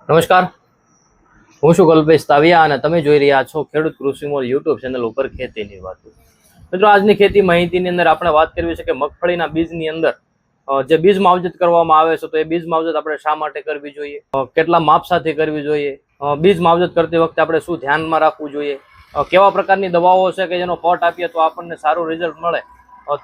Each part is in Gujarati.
નમસ્કાર, હું છું કલ્પેશ તાવિયા અને તમે જોઈ રહ્યા છો ખેડૂત કૃષિ મોલ યુટ્યુબ ચેનલ ઉપર ખેતીની વાતો. મિત્રો, આજની ખેતી માહિતીની અંદર આપણે વાત કરવી છે કે મગફળીના બીજની અંદર જે બીજ માવજત કરવામાં આવે છે તો એ બીજ માવજત આપણે શા માટે કરવી જોઈએ, કેટલા માપ સાથે કરવી જોઈએ, બીજ માવજત કરતી વખતે આપણે શું ધ્યાનમાં રાખવું જોઈએ, કેવા પ્રકારની દવાઓ છે કે જેનો પટ આપીએ તો આપણને સારું રિઝલ્ટ મળે,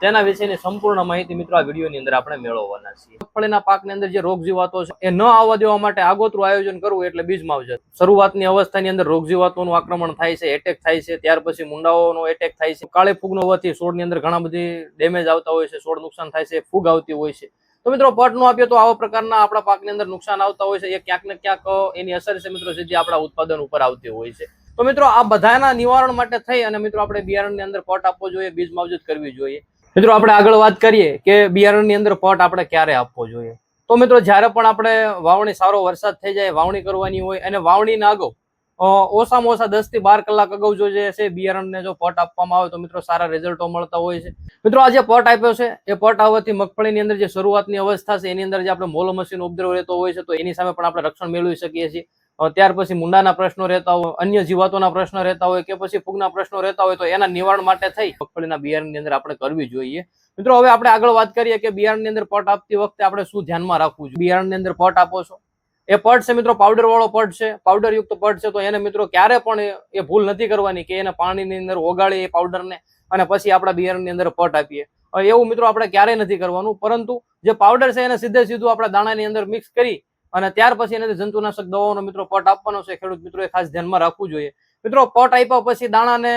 તેના વિશેની સંપૂર્ણ માહિતી મિત્રો આ વિડીયોની અંદર આપણે મેળવવાના છીએ. મગફળીના પાકની અંદર જે રોગ જીવાતો છે એ ન આવવા દેવા માટે આગોતરું આયોજન કરવું એટલે બીજ માવજત. શરૂઆતની અવસ્થાની અંદર રોગ જીવાતોનું આક્રમણ થાય છે, એટેક થાય છે, ત્યાર પછી મુંડાઓનો એટેક થાય છે, કાળી ફૂગનો હોવાથી છોડની અંદર ઘણા બધી ડેમેજ આવતા હોય છે, છોડ નુકસાન થાય છે, ફૂગ આવતી હોય છે. તો મિત્રો, પટ નો આપીએ તો આવા પ્રકારના આપણા પાકની અંદર નુકસાન આવતા હોય છે. એ ક્યાંક ને ક્યાંક એની અસર છે મિત્રો સીધી આપણા ઉત્પાદન ઉપર આવતી હોય છે. તો મિત્રો, આ બધાના નિવારણ માટે થઈ અને મિત્રો આપણે બિયારણની અંદર પટ આપવો જોઈએ, બીજ માવજત કરવી જોઈએ. મિત્રો, આપણે આગળ વાત કરીએ કે બિયારણની અંદર પટ આપણે ક્યારે આપવો જોઈએ. તો મિત્રો, જ્યારે પણ આપણે વાવણી સારો વરસાદ થઈ જાય, વાવણી કરવાની હોય અને વાવણીના અગાઉ ઓછામાં ઓછા 10 થી 12 કલાક અગાઉ જો જે છે બિયારણને જો પટ આપવામાં આવે તો મિત્રો સારા રિઝલ્ટો મળતા હોય છે. મિત્રો, આ જે પટ આપ્યો છે એ પટ આવવાથી મગફળીની અંદર જે શરૂઆતની અવસ્થા છે એની અંદર જે આપણે મોલો મસીનો ઉપદ્રવ રહેતો હોય છે તો એની સામે પણ આપણે રક્ષણ મેળવી શકીએ છીએ. ત્યાર પછી મુંડાના પ્રશ્નો રહેતા હોય, અન્ય જીવાતોના પ્રશ્ન રહેતા હોય કે પછી ફૂગના પ્રશ્નો રહેતા હોય તો એના નિવારણ માટે થઈ મગફળીના બિયારણની અંદર આપણે કરવી જોઈએ. મિત્રો, હવે આપણે આગળ વાત કરીએ કે બિયારણની અંદર પટ આપતી વખતે આપણે શું ધ્યાનમાં રાખવું જોઈએ. બિયારણની અંદર પટ આપો છો એ પટ છે મિત્રો પાવડર વાળો પટ છે, પાવડર યુક્ત પટ છે, તો એને મિત્રો ક્યારે પણ એ ભૂલ નથી કરવાની કે એને પાણીની અંદર ઓગાળીએ એ પાવડરને અને પછી આપણા બિયારણની અંદર પટ આપીએ. એવું મિત્રો આપણે ક્યારેય નથી કરવાનું, પરંતુ જે પાવડર છે એને સીધે સીધું આપણા દાણાની અંદર મિક્સ કરી અને ત્યાર પછી એને જંતુનાશક દવાઓનો મિત્રો પટ આપવાનો છે. ખેડૂત મિત્રો એ ખાસ ધ્યાનમાં રાખવું જોઈએ. મિત્રો, પટ આપ્યા પછી દાણાને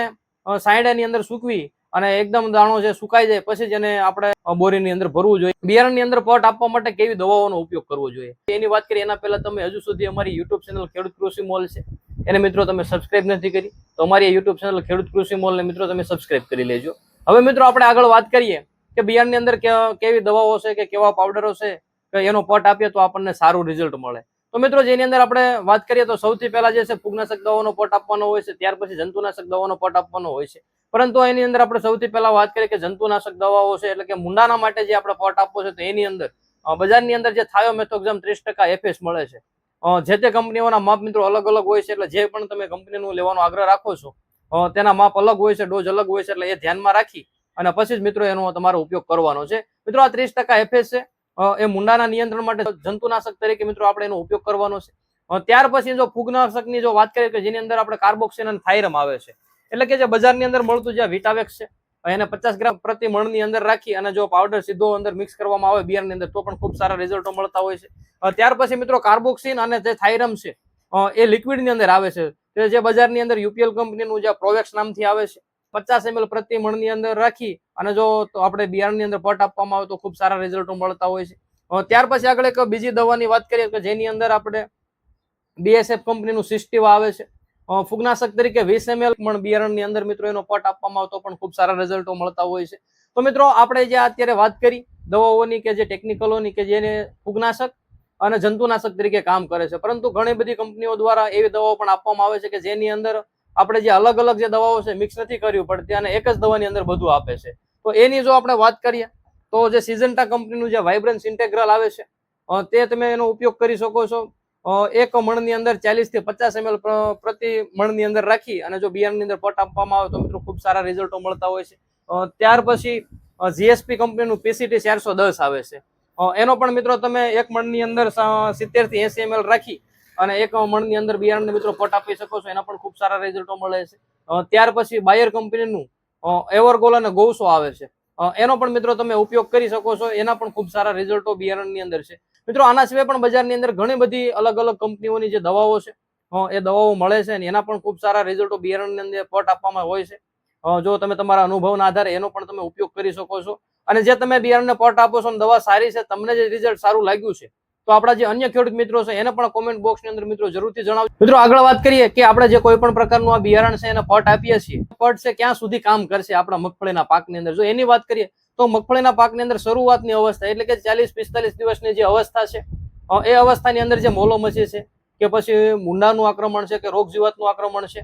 સાયડાની અંદર સૂકવી અને એકદમ દાણો જે સુકાઈ જાય પછી જ એને આપણે બોરીની અંદર ભરવું જોઈએ. બિયારણની અંદર પટ આપવા માટે કેવી દવાઓનો ઉપયોગ કરવો જોઈએ એની વાત કરીએ એના પહેલા તમે હજુ સુધી અમારી યુટ્યુબ ચેનલ ખેડૂત કૃષિ મોલ છે એને મિત્રો તમે સબસ્ક્રાઇબ નથી કરી તો અમારી યુટ્યુબ ચેનલ ખેડૂત કૃષિ મોલને મિત્રો તમે સબસ્ક્રાઇબ કરી લેજો. હવે મિત્રો, આપણે આગળ વાત કરીએ કે બિયારણની અંદર કેવી દવાઓ છે કે કેવા પાવડરો છે કે એનો પટ આપીએ તો આપણને સારું રિઝલ્ટ મળે. તો મિત્રો, જેની અંદર આપણે વાત કરીએ તો સૌથી પહેલા જે છે ફૂગનાશક દવાનો પટ આપવાનો હોય છે, ત્યાર પછી જંતુનાશક દવાનો પટ આપવાનો હોય છે. પરંતુ એની અંદર આપણે સૌથી પહેલા વાત કરીએ કે જંતુનાશક દવાઓ છે એટલે કે મુંડાના માટે જે આપણે પટ આપવો છે તો એની અંદર બજારની અંદર જે થાયોમેથોક્ઝમ 30% FS મળે છે. જે તે કંપનીઓના માપ મિત્રો અલગ અલગ હોય છે એટલે જે પણ તમે કંપનીનું લેવાનો આગ્રહ રાખો છો તેના માપ અલગ હોય છે, ડોઝ અલગ હોય છે, એટલે એ ધ્યાનમાં રાખી અને પછી જ મિત્રો એનો તમારો ઉપયોગ કરવાનો છે. મિત્રો, આ 30% FS છે એ મુંડાના નિયંત્રણ માટે જંતુનાશક તરીકે મિત્રો આપણે એનો ઉપયોગ કરવાનો છે. ત્યાર પછી જો ફૂગનાશકની જો વાત કરીએ કે જેની અંદર આપણે કાર્બોક્સિન અને થાયરમ આવે છે એટલે કે જે બજારની અંદર મળતું જે વિટાવેક્સ છે એને 50 ગ્રામ પ્રતિ મણની અંદર રાખી અને જો પાવડર સીધો અંદર મિક્સ કરવામાં આવે બિયારની અંદર તો પણ ખૂબ સારા રિઝલ્ટો મળતા હોય છે. ત્યાર પછી મિત્રો કાર્બોક્સિન અને જે થાયરમ છે એ લિક્વિડની અંદર આવે છે જે બજારની અંદર યુપીએલ કંપનીનું જે પ્રોવેક્સ નામથી આવે છે 50 ml પ્રતિ મણની અંદર રાખી અને જો આપણે બિયારણની અંદર પટ આપવામાં આવે તો ખૂબ સારા રિઝલ્ટો મળતા હોય છે. ત્યાર પછી આગળ એક બીજી દવાની વાત કરીએ કે જેની અંદર આપણે BASF કંપનીનું સિસ્ટિવા આવે છે. ફૂગનાશક તરીકે 20 ml પણ બિયારણની અંદર મિત્રો એનો પટ આપવામાં આવતો પણ ખૂબ સારા રિઝલ્ટો મળતા હોય છે. તો મિત્રો, આપણે જે અત્યારે વાત કરી દવાઓની કે જે ટેકનિકલોની કે જેને ફૂગનાશક અને જંતુનાશક તરીકે કામ કરે છે, પરંતુ ઘણી બધી કંપનીઓ દ્વારા એવી દવાઓ પણ આપવામાં આવે છે કે જેની અંદર આપણે જે અલગ અલગ જે દવાઓ છે મિક્સ નથી કરવી પડતી અને એક જ દવાની અંદર બધું આપે છે. તો એની જો આપણે વાત કરીએ તો જે સિઝન્ટા કંપનીનું જે વાઇબ્રન્સ ઇન્ટેગ્રલ આવે છે તે તમે એનો ઉપયોગ કરી શકો છો. એક મણની અંદર 40 થી 50 ml પ્રતિ મણની અંદર રાખી અને જો બિયારણની અંદર પટ આપવામાં આવે તો મિત્રો ખૂબ સારા રિઝલ્ટો મળતા હોય છે. ત્યાર પછી જીએસપી કંપનીનું PCT 410 આવે છે. એનો પણ મિત્રો તમે એક મણની અંદર 70 થી 80 ml રાખી અને એક મણની અંદર બિયારણને મિત્રો પટ આપી શકો છો, એના પણ ખૂબ સારા રિઝલ્ટો મળે છે. ત્યાર પછી બાયર કંપનીનું એવરગોલ અને ગૌસો આવે છે, એનો પણ મિત્રો તમે ઉપયોગ કરી શકો છો, એના પણ ખૂબ સારા રિઝલ્ટો બિયારણની અંદર છે. મિત્રો, આના સિવાય પણ બજારની અંદર ઘણી બધી અલગ અલગ કંપનીઓની જે દવાઓ છે એ દવાઓ મળે છે અને એના પણ ખૂબ સારા રિઝલ્ટો બિયારણની અંદર પટ આપવામાં હોય છે. જો તમે તમારા અનુભવના આધારે એનો પણ તમે ઉપયોગ કરી શકો છો અને જે તમે બિયારણને પટ આપો છો અને દવા સારી છે, તમને જે રિઝલ્ટ સારું લાગ્યું છે તો આપણા જે અન્ય ખેડૂત મિત્રો છે એને પણ કોમેન્ટ બોક્સની અંદર મિત્રો જરૂરથી જણાવજો. મિત્રો, આગળ વાત કરીએ કે આપણે જે કોઈ પણ પ્રકારનું આ બિયારણ છે એને પટ આપીએ છીએ, પટ છે ક્યાં સુધી કામ કરશે આપણા મગફળીના પાકની અંદર. જો એની વાત કરીએ તો મગફળીના પાકની અંદર શરૂઆતની અવસ્થા એટલે કે 40-45 દિવસની જે અવસ્થા છે એ અવસ્થાની અંદર જે મોલો મચી છે કે પછી મુંડાનું આક્રમણ છે કે રોગ જીવાતનું આક્રમણ છે,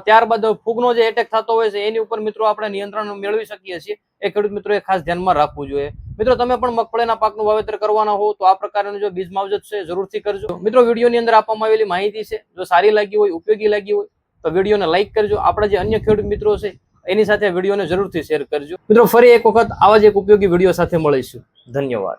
ત્યારબાદ ફૂગનો જે એટેક થતો હોય છે એની ઉપર મિત્રો આપણે નિયંત્રણ મેળવી શકીએ છીએ. એ ખેડૂત મિત્રો એ ખાસ ધ્યાનમાં રાખવું જોઈએ. મિત્રો તમે પણ મગફળીના પાકનું વાવેતર કરવાના હો તો આ પ્રકારનું જો બીજ માવજત છે જરૂરથી કરજો. મિત્રો વિડીયોની અંદર આપવામાં આવેલી માહિતી છે જો સારી લાગી હોય, ઉપયોગી લાગી હોય તો વિડીયોને લાઈક કરજો. આપણા જે અન્ય ખેડૂત મિત્રો છે એની સાથે વિડીયોને જરૂરથી શેર કરજો. મિત્રો ફરી એક વખત આવા જ એક ઉપયોગી વિડીયો સાથે મળીશું. ધન્યવાદ.